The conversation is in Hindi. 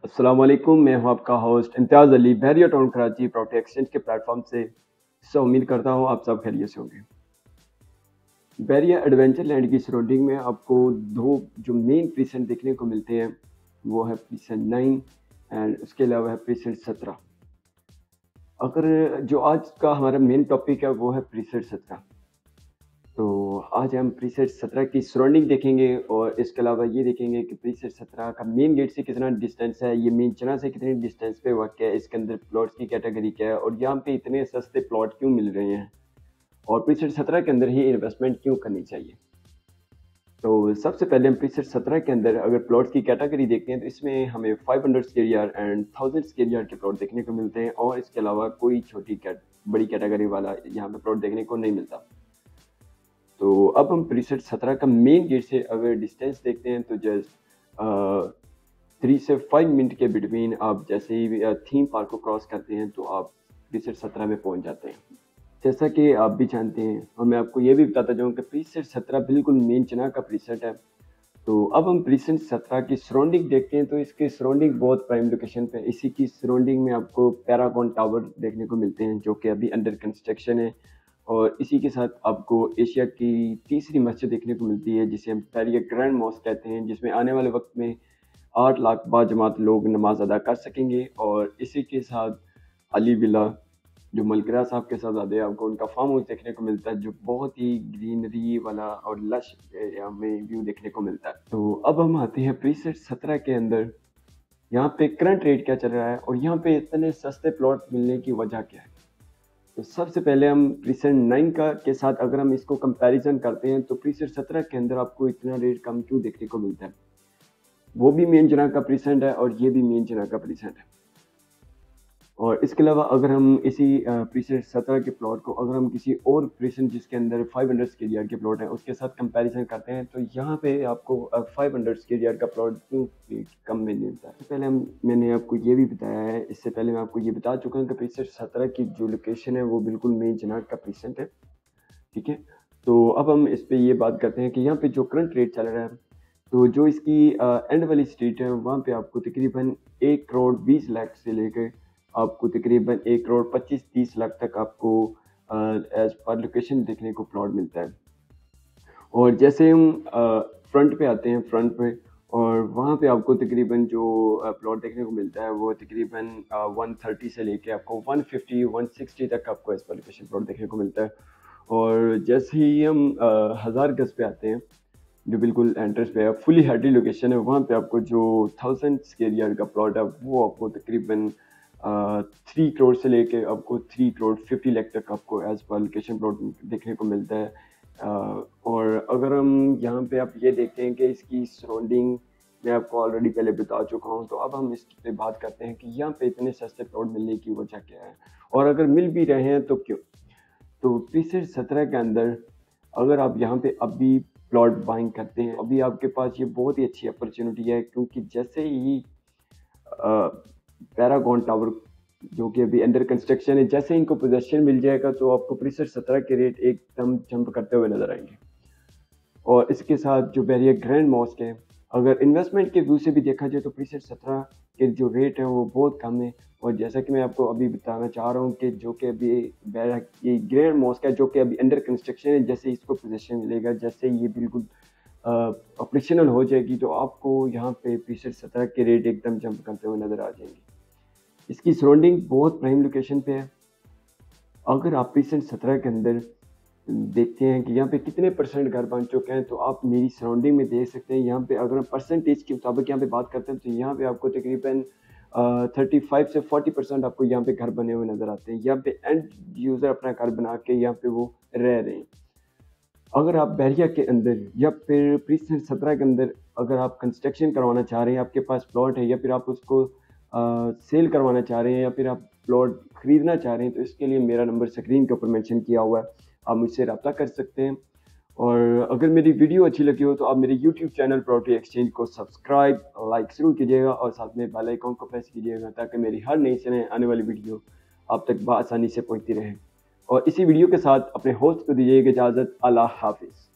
अस्सलाम वालेकुम, मैं हूं आपका होस्ट इम्तियाज़ अली बहरिया टाउन कराची प्रॉपर्टी एक्सचेंज के प्लेटफॉर्म से उम्मीद करता हूं आप सब खैरियत से होंगे। बहरिया एडवेंचर लैंड की सराउंडिंग में आपको दो जो मेन प्रीसेंट देखने को मिलते हैं वो है प्रीसेंट 9 एंड उसके अलावा है प्रीसेंट 17। अगर जो आज का हमारा मेन टॉपिक है वो है प्रीसेंट 17। तो आज हम प्रीसेट 17 की सराउंडिंग देखेंगे और इसके अलावा ये देखेंगे कि प्रीसेट 17 का मेन गेट से कितना डिस्टेंस है, ये मेन चना से कितने डिस्टेंस पे वाक़ है, इसके अंदर प्लॉट्स की कैटेगरी क्या है और यहाँ पे इतने सस्ते प्लॉट क्यों मिल रहे हैं और प्रीसेट 17 के अंदर ही इन्वेस्टमेंट क्यों करनी चाहिए। तो सबसे पहले हम प्रीसेट 17 के अंदर अगर प्लॉट्स की कैटेगरी देखते हैं तो इसमें हमें 500 square yard and 1000 square yard के प्लॉट देखने को मिलते हैं और इसके अलावा कोई बड़ी कैटेगरी वाला यहाँ पे प्लॉट देखने को नहीं मिलता। तो अब हम प्रीसेट 17 का मेन गेट से अगर डिस्टेंस देखते हैं तो जस्ट 3 से 5 मिनट के बिटवीन आप जैसे ही थीम पार्क को क्रॉस करते हैं तो आप प्रीसेट 17 में पहुंच जाते हैं। जैसा कि आप भी जानते हैं और मैं आपको ये भी बताता जाऊँ कि प्रीसेट 17 बिल्कुल मेन चना का प्रीसेट है। तो अब हम प्रीसेट 17 की सराउंडिंग देखते हैं तो इसकी सराउंडिंग बहुत प्राइम लोकेशन पे, इसी की सराउंडिंग में आपको पैरागॉन टावर देखने को मिलते हैं जो कि अभी अंडर कंस्ट्रक्शन है और इसी के साथ आपको एशिया की तीसरी मस्जिद देखने को मिलती है जिसे हम पेरिया ग्रैंड मॉस्क कहते हैं, जिसमें आने वाले वक्त में 8 लाख बाजमात लोग नमाज अदा कर सकेंगे। और इसी के साथ अली विला जो मलकरा साहब के साहबजादे आपको उनका फार्म हाउस देखने को मिलता है जो बहुत ही ग्रीनरी वाला और लश एरिया में व्यू देखने को मिलता है। तो अब हम आते हैं प्रीसेट 17 के अंदर, यहाँ पे करंट रेट क्या चल रहा है और यहाँ पे इतने सस्ते प्लॉट मिलने की वजह क्या है। तो सबसे पहले हम प्रीसेट 9 का के साथ अगर हम इसको कंपैरिजन करते हैं तो प्रीसेट 17 के अंदर आपको इतना रेट कम क्यों देखने को मिलता है। वो भी मेन जना का प्रीसेंट है और ये भी मेन जना का प्रीसेंट है। और इसके अलावा अगर हम इसी प्रीसेट 17 के प्लॉट को अगर हम किसी और प्रीसेंट जिसके अंदर 500 स्क्वायर यार्ड के प्लॉट हैं उसके साथ कंपैरिजन करते हैं तो यहाँ पे आपको 500 स्क्वायर यार्ड का प्लॉट क्यों कम में मिलता है। तो पहले मैंने आपको ये भी बताया है, इससे पहले मैं आपको ये बता चुका हूँ कि प्रीसेट 17 की जो लोकेशन है वो बिल्कुल मेन जनाब का प्रीसेंट है, ठीक है। तो अब हम इस पर ये बात करते हैं कि यहाँ पे जो करंट रेट चल रहा है तो जो इसकी एंड वाली स्ट्रीट है वहाँ पे आपको तकरीबन 1 करोड़ 20 लाख से लेकर आपको तकरीबन 1 करोड़ 25-30 लाख तक आपको एज पर लोकेशन देखने को प्लॉट मिलता है। और जैसे हम फ्रंट पे आते हैं, फ्रंट पे और वहाँ पे आपको तकरीबन जो प्लॉट देखने को मिलता है वो तकरीबन 130 से लेके आपको 150 160 तक आपको एज पर लोकेशन प्लॉट देखने को मिलता है। और जैसे ही हम 1000 गज पे आते हैं जो बिल्कुल एंट्रेंस पे है, फुली हार्डी लोकेशन है, वहाँ पे आपको जो 1000 स्क्वायर यार्ड का प्लॉट है वो आपको तकरीबन 3 करोड़ से लेके आपको 3 करोड़ 50 लाख तक आपको एज पर लोकेशन प्लॉट देखने को मिलता है। और अगर हम यहाँ पे आप ये देखते हैं कि इसकी सराउंडिंग मैं आपको ऑलरेडी पहले बता चुका हूँ, तो अब हम इस पे बात करते हैं कि यहाँ पे इतने सस्ते प्लॉट मिलने की वजह क्या है और अगर मिल भी रहे हैं तो क्यों। तो प्रीसेट 17 के अंदर अगर आप यहाँ पे अभी प्लॉट बाइंग करते हैं अभी आपके पास ये बहुत ही अच्छी अपॉर्चुनिटी है, क्योंकि जैसे ही पैरागॉन टावर जो कि अभी अंडर कंस्ट्रक्शन है, जैसे इनको पोजेशन मिल जाएगा तो आपको प्रीसेट 17 के रेट एकदम जंप करते हुए नजर आएंगे। और इसके साथ जो बहरिया ग्रैंड मॉस्क है, अगर इन्वेस्टमेंट के व्यू से भी देखा जाए तो प्रीसेट 17 के जो रेट है वो बहुत कम है। और जैसा कि मैं आपको अभी बताना चाह रहा हूँ कि जो कि अभी ये ग्रैंड मॉस्क है जो कि अभी अंडर कंस्ट्रक्शन है, जैसे इसको पोजीशन मिलेगा, जैसे ये बिल्कुल ऑपरेशनल हो जाएगी तो आपको यहाँ पे प्रीसेट 17 के रेट एकदम जंप करते हुए नजर आ जाएंगे। इसकी सराउंडिंग बहुत प्राइम लोकेशन पे है। अगर आप प्रीसेट 17 के अंदर देखते हैं कि यहाँ पे कितने परसेंट घर बन चुके हैं तो आप मेरी सराउंडिंग में देख सकते हैं। यहाँ पे अगर हम परसेंटेज के मुताबिक यहाँ पे बात करते हैं तो यहाँ पे आपको तकरीबन 35 से 40% आपको यहाँ पे घर बने हुए नजर आते हैं। यहाँ पे एंड यूजर अपना घर बना के यहाँ पे वो रह रहे हैं। अगर आप बहरिया के अंदर या फिर प्रीसेट 17 के अंदर अगर आप कंस्ट्रक्शन करवाना चाह रहे हैं, आपके पास प्लॉट है या फिर आप उसको सेल करवाना चाह रहे हैं या फिर आप प्लॉट खरीदना चाह रहे हैं, तो इसके लिए मेरा नंबर स्क्रीन के ऊपर मेंशन किया हुआ है, आप मुझसे रब्ता कर सकते हैं। और अगर मेरी वीडियो अच्छी लगी हो तो आप मेरे यूट्यूब चैनल प्रॉपर्टी एक्सचेंज को सब्सक्राइब लाइक जरूर कीजिएगा और साथ में बेल आइकन को प्रेस कीजिएगा ताकि मेरी हर नई से आने वाली वीडियो आप तक बआसानी से पहुंचती रहे। और इसी वीडियो के साथ अपने होस्ट को दीजिएगा इजाज़त। अल्लाह हाफिज़।